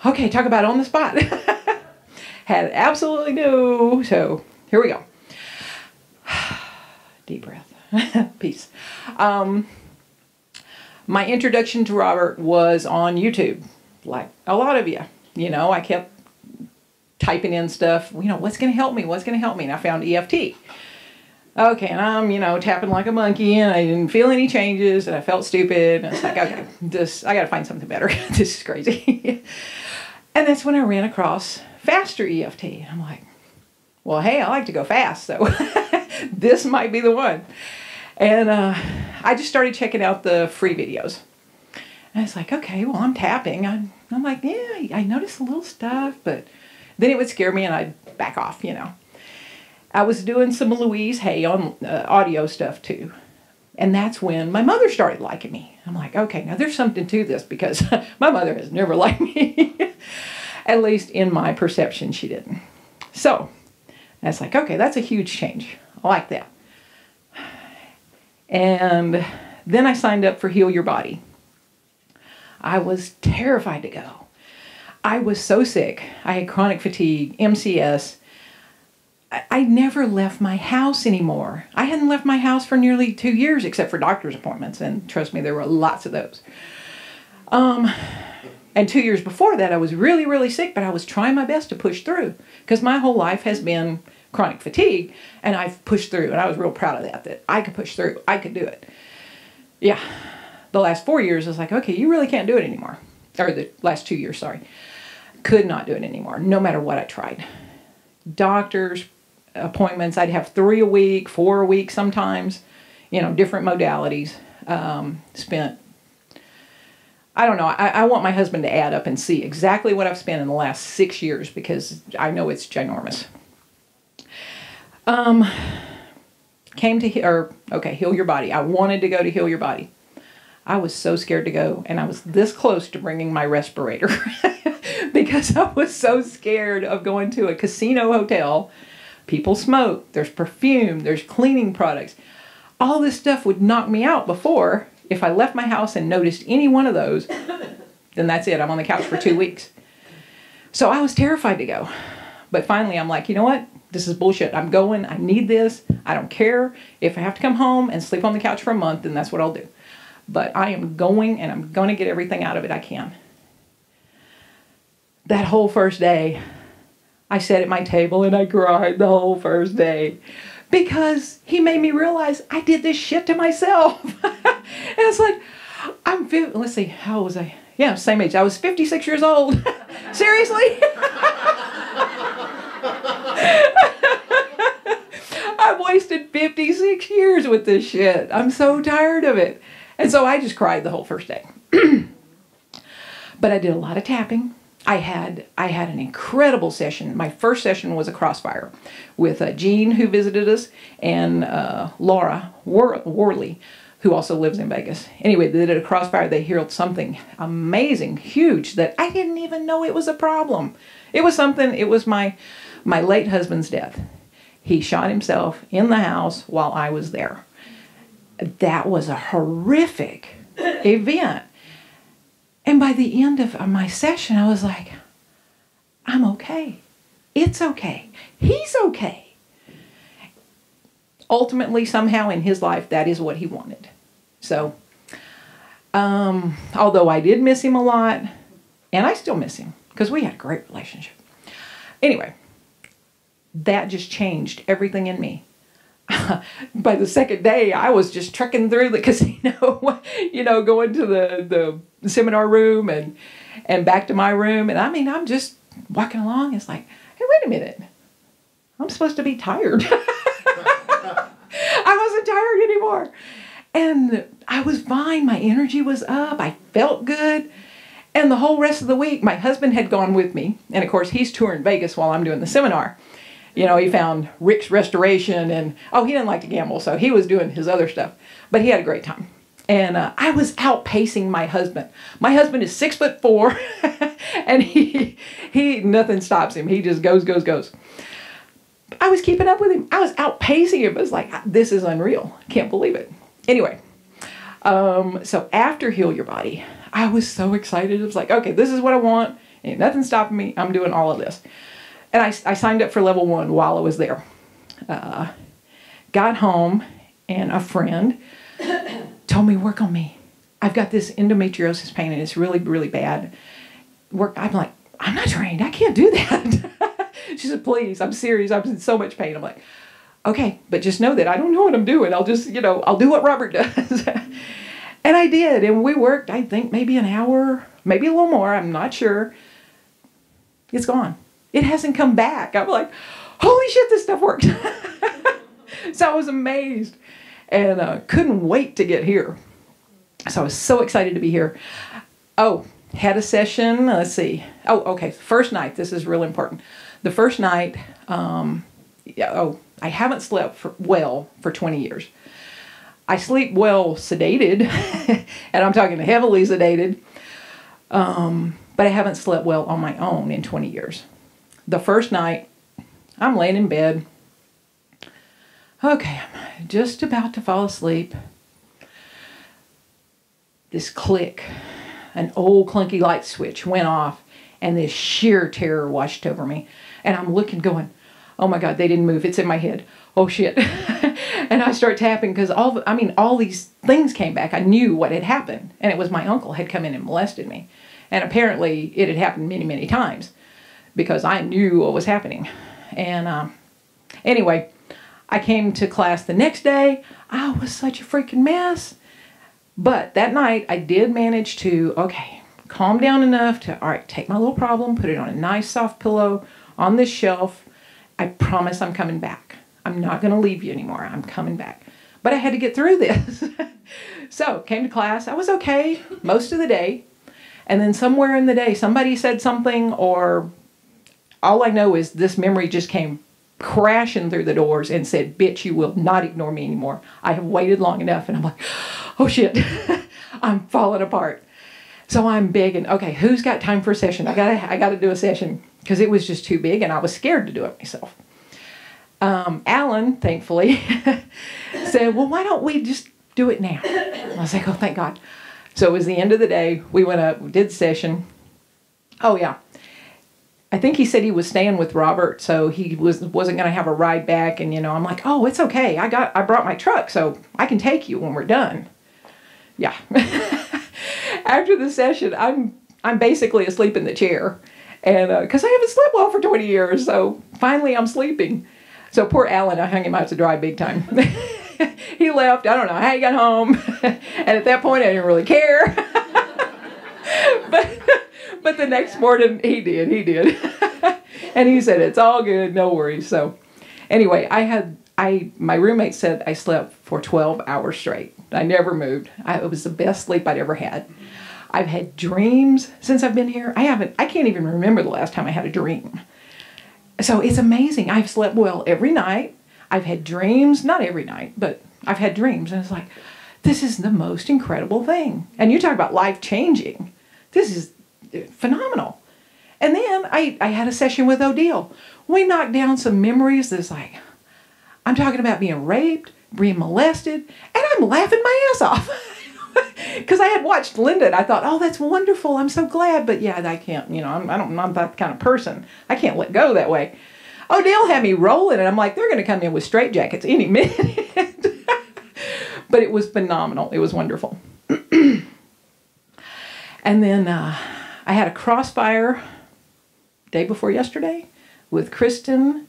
Okay, talk about on the spot. Had absolutely no. So here we go. Deep breath. Peace. My introduction to Robert was on YouTube, like a lot of you. You know, I kept typing in stuff, you know, what's going to help me? What's going to help me? And I found EFT. Okay, and I'm, you know, tapping like a monkey, and I didn't feel any changes, and I felt stupid. And it's like, okay, I got to find something better. This is crazy. And that's when I ran across FasterEFT. And I'm like, well, hey, I like to go fast, so this might be the one. And I just started checking out the free videos. And it's like, okay, well, I'm tapping. I'm like, yeah, I noticed a little stuff, but then it would scare me, and I'd back off, you know. I was doing some Louise Hay on audio stuff too. And that's when my mother started liking me. I'm like, okay, now there's something to this, because my mother has never liked me. At least in my perception, she didn't. So that's like, okay, that's a huge change. I like that. And then I signed up for Heal Your Body. I was terrified to go. I was so sick. I had chronic fatigue, MCS. I never left my house anymore. I hadn't left my house for nearly 2 years, except for doctor's appointments. And trust me, there were lots of those. And 2 years before that, I was really, really sick, but I was trying my best to push through, because my whole life has been chronic fatigue, and I've pushed through, and I was real proud of that I could push through. I could do it. Yeah. The last 4 years, I was like, okay, you really can't do it anymore. Or the last 2 years, sorry. Could not do it anymore, no matter what I tried. Doctors, appointments, I'd have 3 a week, 4 a week sometimes, you know, different modalities. Spent, I don't know, I want my husband to add up and see exactly what I've spent in the last 6 years, because I know it's ginormous. Came to, Heal Your Body. I wanted to go to Heal Your Body. I was so scared to go, and I was this close to bringing my respirator because I was so scared of going to a casino hotel. People smoke, there's perfume, there's cleaning products. All this stuff would knock me out before. If I left my house and noticed any one of those, then that's it. I'm on the couch for 2 weeks. So I was terrified to go. But finally, I'm like, you know what? This is bullshit. I'm going. I need this. I don't care. If I have to come home and sleep on the couch for a month, then that's what I'll do. But I am going, and I'm going to get everything out of it I can. That whole first day, I sat at my table and I cried the whole first day, because he made me realize I did this shit to myself. And it's like, let's see, how old was I? Yeah, same age. I was 56 years old. Seriously? I've wasted 56 years with this shit. I'm so tired of it. And so I just cried the whole first day. But I did a lot of tapping. I had an incredible session. My first session was a crossfire with Jean, who visited us, and Laura Worley, who also lives in Vegas. Anyway, they did a crossfire. They healed something amazing, huge, that I didn't even know it was a problem. It was something, it was my late husband's death. He shot himself in the house while I was there. That was a horrific event. And by the end of my session, I was like, I'm okay. It's okay. He's okay. Ultimately, somehow in his life, that is what he wanted. So, although I did miss him a lot, and I still miss him, because we had a great relationship. Anyway, that just changed everything in me. By the second day, I was just trekking through the casino, you know, going to the seminar room and back to my room. And I mean, I'm just walking along. It's like, hey, wait a minute. I'm supposed to be tired. I wasn't tired anymore. And I was fine. My energy was up. I felt good. And the whole rest of the week, my husband had gone with me. And of course, he's touring Vegas while I'm doing the seminar. You know, he found Rick's Restoration, and, he didn't like to gamble, so he was doing his other stuff. But he had a great time. And I was outpacing my husband. My husband is 6'4", and he nothing stops him. He just goes. I was keeping up with him. I was outpacing him. It was like, this is unreal. Can't believe it. Anyway, so after Heal Your Body, I was so excited. It was like, okay, this is what I want. Ain't nothing stopping me. I'm doing all of this. And I signed up for level 1 while I was there. Got home, and a friend told me, work on me. I've got this endometriosis pain, and it's really, really bad. I'm like, I'm not trained. I can't do that. She said, please, I'm serious. I'm in so much pain. I'm like, okay, but just know that I don't know what I'm doing. I'll just, I'll do what Robert does. And I did. And we worked, I think, maybe an hour, maybe a little more. I'm not sure. It's gone. It hasn't come back. I'm like, holy shit, this stuff works. So I was amazed and couldn't wait to get here. So I was so excited to be here. Oh, had a session. Let's see. Oh, okay. First night. This is really important. The first night, I haven't slept well for 20 years. I sleep well sedated, and I'm talking heavily sedated, but I haven't slept well on my own in 20 years. The first night, I'm laying in bed. Okay, I'm just about to fall asleep. This click, an old clunky light switch went off, and this sheer terror washed over me. And I'm looking, going, oh my God, they didn't move. It's in my head. Oh shit. And I start tapping because all these things came back. I knew what had happened. And it was my uncle had come in and molested me. And apparently it had happened many, many times because I knew what was happening. And anyway, I came to class the next day. I was such a freaking mess. But that night I did manage to, calm down enough to, all right, take my little problem, put it on a nice soft pillow on this shelf. I promise I'm coming back. I'm not going to leave you anymore. I'm coming back. But I had to get through this. So, came to class. I was okay most of the day. And then somewhere in the day, somebody said something, or all I know is this memory just came crashing through the doors and said, bitch, you will not ignore me anymore. I have waited long enough. And I'm like, oh shit, I'm falling apart. So I'm begging, okay, who's got time for a session? I gotta do a session, because it was just too big and I was scared to do it myself. Alan, thankfully, said, well, why don't we just do it now? I was like, oh, thank God. So it was the end of the day. We went up, we did the session. Oh, yeah. I think he said he was staying with Robert, so he wasn't going to have a ride back. And, I'm like, oh, it's okay. I brought my truck, so I can take you when we're done. Yeah. After the session, I'm basically asleep in the chair. And because I haven't slept well for 20 years, so finally I'm sleeping. So poor Alan, I hung him out to dry big time. He left. I don't know how he got home. And at that point, I didn't really care. But the next morning, he did. And he said, it's all good, no worries. So anyway, my roommate said I slept for 12 hours straight. I never moved. It was the best sleep I'd ever had. I've had dreams since I've been here. I can't even remember the last time I had a dream. So it's amazing. I've slept well every night. I've had dreams, not every night, but I've had dreams. And it's like, this is the most incredible thing. And you talk about life-changing. This is phenomenal. And then I had a session with Odile. We knocked down some memories that's like, I'm talking about being raped, being molested, and I'm laughing my ass off. Because I had watched Linda and I thought, oh, that's wonderful. I'm so glad. But yeah, I can't, I'm not that kind of person. I can't let go that way. Odile had me rolling and I'm like, they're going to come in with straitjackets any minute. But it was phenomenal. It was wonderful. And then I had a crossfire day before yesterday with Kristen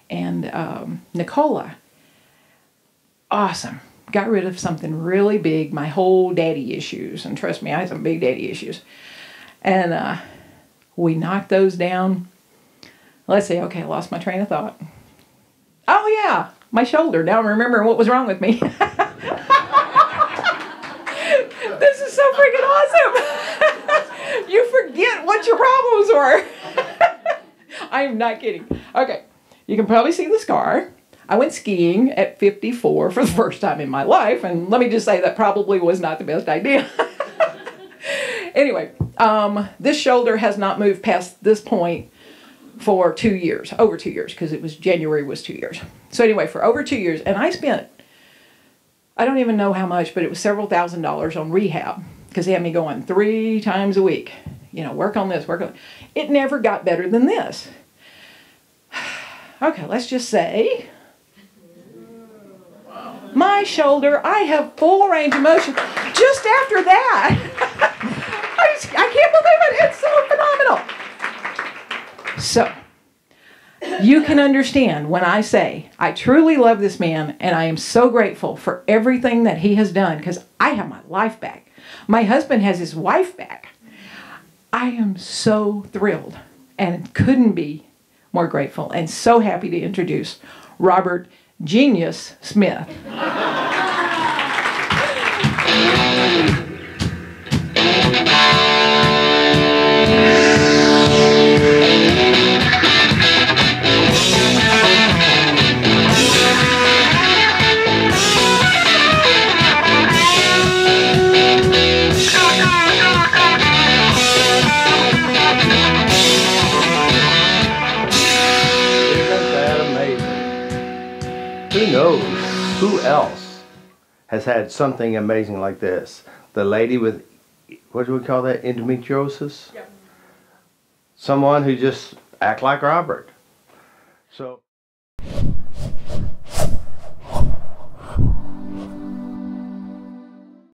and Nicola. Awesome. Got rid of something really big, my whole daddy issues. And trust me, I had some big daddy issues. And we knocked those down. Let's see, okay, I lost my train of thought. Oh yeah, my shoulder. Now I'm remembering what was wrong with me. This is so freaking awesome. You forget what your problems were. I am not kidding. Okay, you can probably see the scar. I went skiing at 54 for the first time in my life, and let me just say that probably was not the best idea. Anyway, this shoulder has not moved past this point for 2 years, over 2 years, because it was January was 2 years. So anyway, for over 2 years, and I spent, I don't even know how much, but it was several $1,000s on rehab, because they had me going 3 times a week. you know, work on this, work on. It never got better than this. Okay, let's just say my shoulder, I have full range of motion. Just after that, I can't believe it. It's so phenomenal. So, you can understand when I say, I truly love this man and I am so grateful for everything that he has done because I have my life back. My husband has his wife back. I am so thrilled and couldn't be more grateful and so happy to introduce Robert Genius Smith. Who knows who else has had something amazing like this? The lady with, what do we call that, endometriosis? Yep. Someone who just act like Robert. So